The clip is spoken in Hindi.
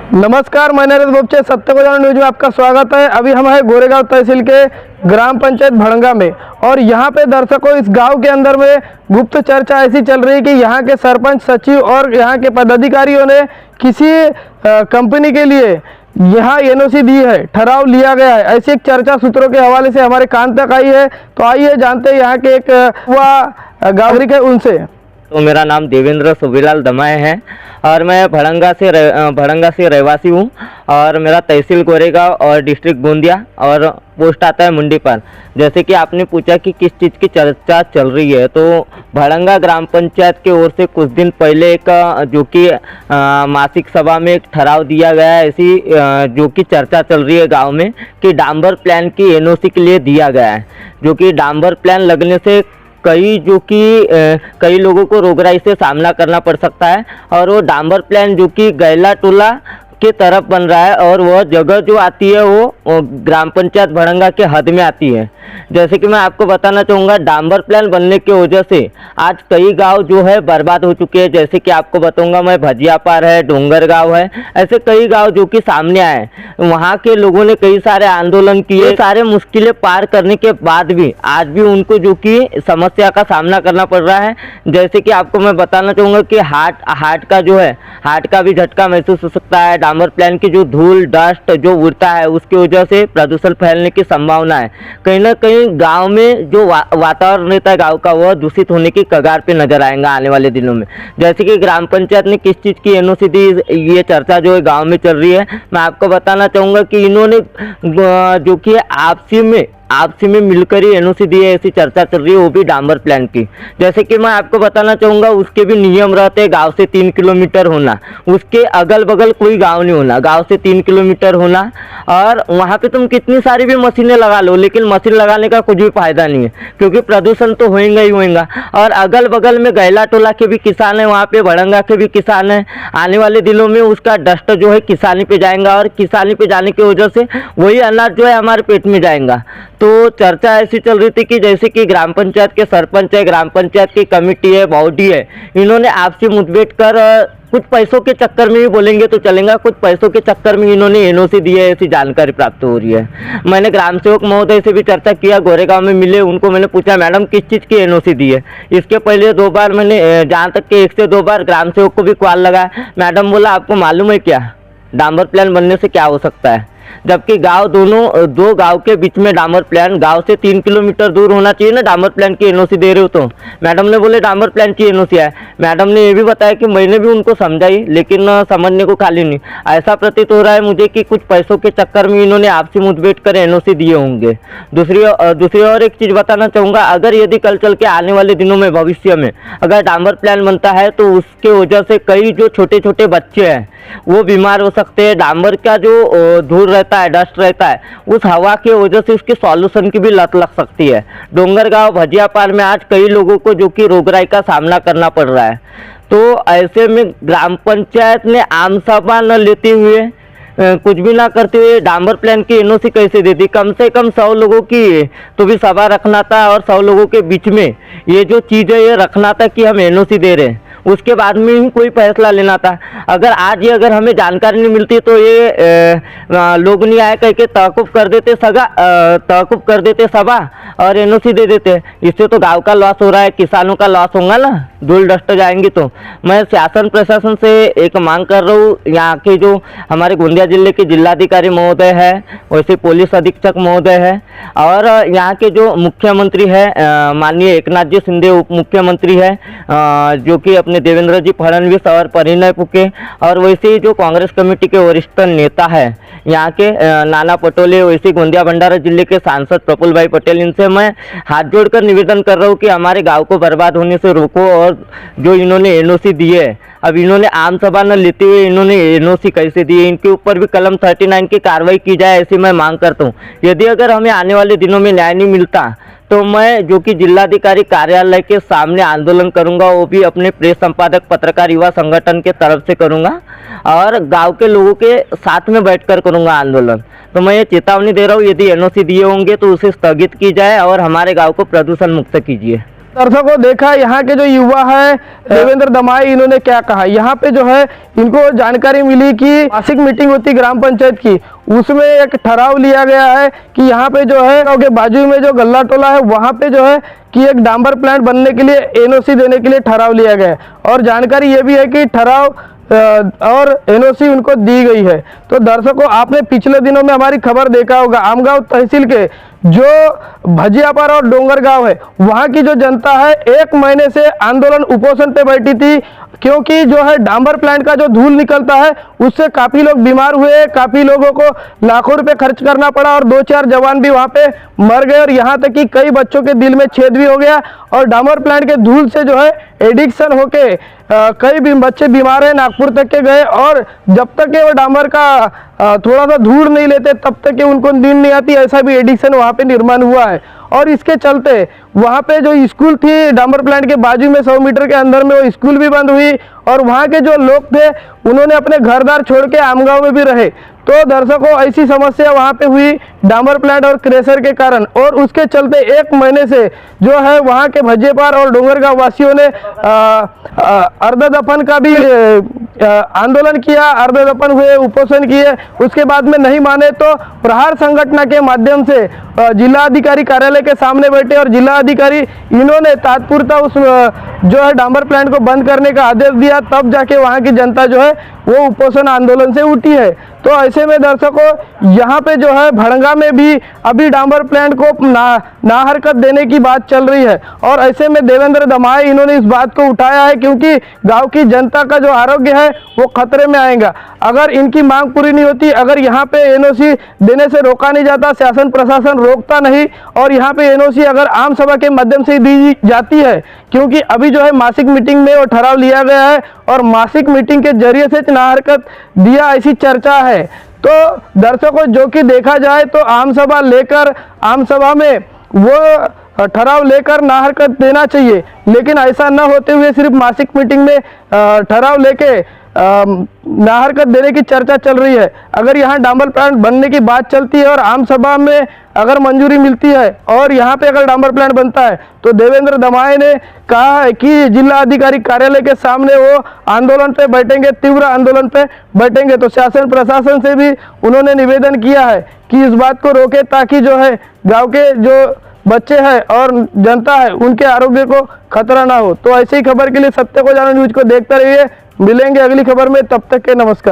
नमस्कार, मैं नरेश बोपचे सत्य को जानो न्यूज में आपका स्वागत है। अभी हम हैं गोरेगांव तहसील के ग्राम पंचायत भड़ंगा में और यहाँ पे दर्शकों इस गांव के अंदर में गुप्त चर्चा ऐसी चल रही है कि यहाँ के सरपंच, सचिव और यहाँ के पदाधिकारियों ने किसी कंपनी के लिए यहाँ एनओसी दी है, ठहराव लिया गया है, ऐसी एक चर्चा सूत्रों के हवाले से हमारे कान तक आई है। तो आइए जानते हैं यहाँ के एक युवा नागरिक है उनसे। तो मेरा नाम देवेंद्र सुबीलाल दमाए है और मैं भड़ंगा से रहवासी हूँ और मेरा तहसील गोरेगांव और डिस्ट्रिक्ट गोंदिया और पोस्ट आता है मुंडी पर। जैसे कि आपने पूछा कि किस चीज़ की चर्चा चल रही है, तो भड़ंगा ग्राम पंचायत की ओर से कुछ दिन पहले एक जो कि मासिक सभा में एक ठहराव दिया गया है, ऐसी जो कि चर्चा चल रही है गांव में कि डांबर प्लान की एनओसी के लिए दिया गया है। जो कि डांबर प्लान लगने से कई लोगों को रोगराई से सामना करना पड़ सकता है और वो डांबर प्लान जो कि गैला टोला के तरफ बन रहा है और वह जगह जो आती है वो ग्राम पंचायत भड़ंगा के हद में आती है। जैसे कि मैं आपको बताना चाहूँगा, डांबर प्लान बनने की वजह से आज कई गांव जो है बर्बाद हो चुके हैं। जैसे कि आपको बताऊँगा मैं, भजियापार है, डोंगर गांव है, ऐसे कई गांव जो कि सामने आए। वहाँ के लोगों ने कई सारे आंदोलन किए, सारे मुश्किलें पार करने के बाद भी आज भी उनको जो कि समस्या का सामना करना पड़ रहा है। जैसे कि आपको मैं बताना चाहूँगा कि हार्ट का भी झटका महसूस हो सकता है। डांबर प्लान की जो धूल डस्ट जो उड़ता है उसकी वजह से प्रदूषण फैलने की संभावना है। कहीं ना कहीं गांव में जो वातावरण रहता है गांव का, वह दूषित होने की कगार पे नजर आएगा आने वाले दिनों में। जैसे कि ग्राम पंचायत ने किस चीज़ की एनओसी दी, ये चर्चा जो है गांव में चल रही है। मैं आपको बताना चाहूँगा कि इन्होंने जो कि आपसी में मिलकर ही एनओसी दी है, ऐसी चर्चा चल रही है, वो भी डांबर प्लान की। जैसे कि मैं आपको बताना चाहूँगा, उसके भी नियम रहते हैं। गांव से 3 किलोमीटर होना, उसके अगल बगल कोई गांव नहीं होना, गांव से 3 किलोमीटर होना। और वहाँ पे तुम कितनी सारी भी मशीनें लगा लो, लेकिन मशीन लगाने का कुछ भी फायदा नहीं है, क्योंकि प्रदूषण तो होएगा ही होएगा। और अगल बगल में गैला टोला के भी किसान हैं, वहाँ पे भड़ंगा के भी किसान हैं। आने वाले दिनों में उसका डस्ट जो है किसानी पे जाएगा और किसानी पे जाने की वजह से वही अनाज जो है हमारे पेट में जाएगा। तो चर्चा ऐसी चल रही थी कि जैसे कि ग्राम पंचायत के सरपंच है, ग्राम पंचायत की कमेटी है, बॉडी है, इन्होंने आपसी मुठभेड़ कर कुछ पैसों के चक्कर में ही बोलेंगे तो चलेगा, कुछ पैसों के चक्कर में इन्होंने एनओसी दी है, ऐसी जानकारी प्राप्त हो रही है। मैंने ग्राम सेवक महोदय से भी चर्चा किया, गोरेगांव में मिले, उनको मैंने पूछा मैडम किस चीज़ की एनओसी दी है। इसके पहले 2 बार मैंने जहाँ तक कि 1 से 2 बार ग्राम सेवक को भी कॉल लगाया। मैडम बोला आपको मालूम है क्या डांबर प्लान बनने से क्या हो सकता है, जबकि दो गांव के बीच में डांबर प्लान, गांव से 3 किलोमीटर दूर होना चाहिए ना। डांबर प्लान की एनओसी दे रहे हो तो मैडम ने बोले डांबर प्लान की एनओसी है। मैडम ने ये भी बताया कि मैंने भी उनको समझाई, लेकिन समझने को खाली नहीं। ऐसा प्रतीत हो रहा है मुझे कि कुछ पैसों के चक्कर में इन्होंने आपसी मुठभेड़ कर एनओसी दिए होंगे। दूसरी और एक चीज़ बताना चाहूँगा, अगर यदि कल चल के आने वाले दिनों में भविष्य में अगर डांबर प्लान बनता है तो उसके वजह से कई जो छोटे छोटे बच्चे हैं वो बीमार हो सकते हैं। डांबर का जो धूल रहता है, डस्ट रहता है, उस हवा की वजह से उसके सॉल्यूशन की भी लत लग सकती है। डोंगर गांव भजियापार में आज कई लोगों को जो कि रोगराई का सामना करना पड़ रहा है। तो ऐसे में ग्राम पंचायत ने आम सभा न लेते हुए, कुछ भी ना करते हुए डांबर प्लान की एनओसी कैसे देती। कम से कम 100 लोगों की तो भी सभा रखना था और 100 लोगों के बीच में ये जो चीज़ है ये रखना था कि हम एनओसी दे रहे हैं, उसके बाद में ही कोई फैसला लेना था। अगर हमें जानकारी नहीं मिलती तो ये लोग नहीं आए कह के तहकुफ कर देते सभा और एनओसी दे देते। इससे तो गांव का लॉस हो रहा है, किसानों का लॉस होगा ना, धूल डस्ट जाएंगी। तो मैं शासन प्रशासन से एक मांग कर रहा हूँ, यहाँ के जो हमारे गोंदिया जिले के जिलाधिकारी महोदय है, वैसे पुलिस अधीक्षक महोदय है और यहाँ के जो मुख्यमंत्री है माननीय एकनाथ जी शिंदे, उप मुख्यमंत्री है जो कि अपने देवेंद्र जी फडणवीस और परिणय फुके, और वैसे ही जो कांग्रेस कमेटी के वरिष्ठ नेता है यहाँ के नाना पटोले, वैसे गोंदिया भंडारा जिले के सांसद प्रफुल्ल भाई पटेल, इनसे मैं हाथ जोड़कर निवेदन कर रहा हूँ कि हमारे गांव को बर्बाद होने से रोको। और जो इन्होंने एनओसी दी है, अब इन्होंने आम सभा न लेते हुए इन्होंने एनओसी कैसे दी है, इनके ऊपर भी कलम 39 की कार्रवाई की जाए, ऐसी मैं मांग करता हूँ। यदि अगर हमें आने वाले दिनों में न्याय नहीं मिलता तो मैं जो कि जिलाधिकारी कार्यालय के सामने आंदोलन करूंगा, वो भी अपने प्रेस संपादक पत्रकार युवा संगठन के तरफ से करूंगा और गांव के लोगों के साथ में बैठकर करूंगा आंदोलन। तो मैं ये चेतावनी दे रहा हूँ, यदि एनओसी दिए होंगे तो उसे स्थगित की जाए और हमारे गांव को प्रदूषण मुक्त कीजिए। दर्शकों देखा यहाँ के जो युवा है देवेंद्र दमाई, इन्होंने क्या कहा। यहाँ पे जो है इनको जानकारी मिली कि मासिक मीटिंग होती ग्राम पंचायत की, उसमें एक ठहराव लिया गया है कि यहाँ पे जो है के बाजू में जो गल्ला टोला है वहाँ पे जो है कि एक डांबर प्लांट बनने के लिए एनओसी देने के लिए ठहराव लिया गया है। और जानकारी ये भी है कि ठहराव और एनओसी उनको दी गई है। तो दर्शकों आपने पिछले दिनों में हमारी खबर देखा होगा, आमगांव तहसील के जो भजियापार और डोंगर गांव है वहां की जो जनता है 1 महीने से आंदोलन उपोषण पे बैठी थी, क्योंकि जो है डांबर प्लांट का जो धूल निकलता है उससे काफी लोग बीमार हुए, काफी लोगों को लाखों रुपए खर्च करना पड़ा और 2-4 जवान भी वहां पे मर गए और यहाँ तक कि कई बच्चों के दिल में छेद भी हो गया। और डांबर प्लांट के धूल से जो है एडिक्शन होके कई भी बच्चे बीमार हैं, नागपुर तक के गए। और जब तक के वो डांबर का थोड़ा सा धूल नहीं लेते तब तक के उनको नींद नहीं आती, ऐसा भी एडिक्शन वहाँ पे निर्माण हुआ है। और इसके चलते वहाँ पे जो स्कूल थी डांबर प्लांट के बाजू में 100 मीटर के अंदर में वो स्कूल भी बंद हुई और वहाँ के जो लोग थे उन्होंने अपने घर द्वार छोड़ के आमगांव में भी रहे। तो दर्शकों ऐसी समस्या वहाँ पे हुई डांबर प्लांट और क्रेशर के कारण, और उसके चलते 1 महीने से जो है वहाँ के भजियापार और डोंगरगांव वासियों ने अर्धदफन का भी आंदोलन किया, अर्धदफन हुए, उपोषण किए। उसके बाद में नहीं माने तो प्रहार संगठन के माध्यम से जिला अधिकारी कार्यालय के सामने बैठे और जिला अधिकारी इन्होंने तत्परता उस जो है डांबर प्लांट को बंद करने का आदेश दिया, तब जाके वहाँ की जनता जो है वो उपोषण आंदोलन से उठी है। तो ऐसे में दर्शकों यहाँ पे जो है भड़ंगा में भी अभी डांबर प्लांट को ना हरकत देने की बात चल रही है। और ऐसे में देवेंद्र दमाई इन्होंने इस बात को उठाया है क्योंकि गांव की जनता का जो आरोग्य है वो खतरे में आएगा अगर इनकी मांग पूरी नहीं होती। अगर यहाँ पे एनओसी देने से रोका नहीं जाता, शासन प्रशासन रोकता नहीं, और यहाँ पे एनओसी अगर आम सभा के माध्यम से दी जाती है, क्योंकि अभी जो है मासिक मीटिंग में वो ठहराव लिया गया है और मासिक मीटिंग के जरिए से ना हरकत दिया ऐसी चर्चा है। तो दर्शकों जो कि देखा जाए तो आम सभा में वो ठहराव लेकर ना हरकत देना चाहिए, लेकिन ऐसा न होते हुए सिर्फ मासिक मीटिंग में ठहराव लेके ना हरकत देने की चर्चा चल रही है। अगर यहाँ डांबर प्लांट बनने की बात चलती है और आम सभा में अगर मंजूरी मिलती है और यहाँ पे अगर डांबर प्लांट बनता है तो देवेंद्र दमाई ने कहा है कि जिला अधिकारी कार्यालय के सामने वो आंदोलन पे बैठेंगे, तीव्र आंदोलन पे बैठेंगे। तो शासन प्रशासन से भी उन्होंने निवेदन किया है कि इस बात को रोके ताकि जो है गाँव के जो बच्चे हैं और जनता है उनके आरोग्य को खतरा ना हो। तो ऐसी खबर के लिए सत्य को जानो न्यूज को देखते रहिए। मिलेंगे अगली खबर में, तब तक के नमस्कार।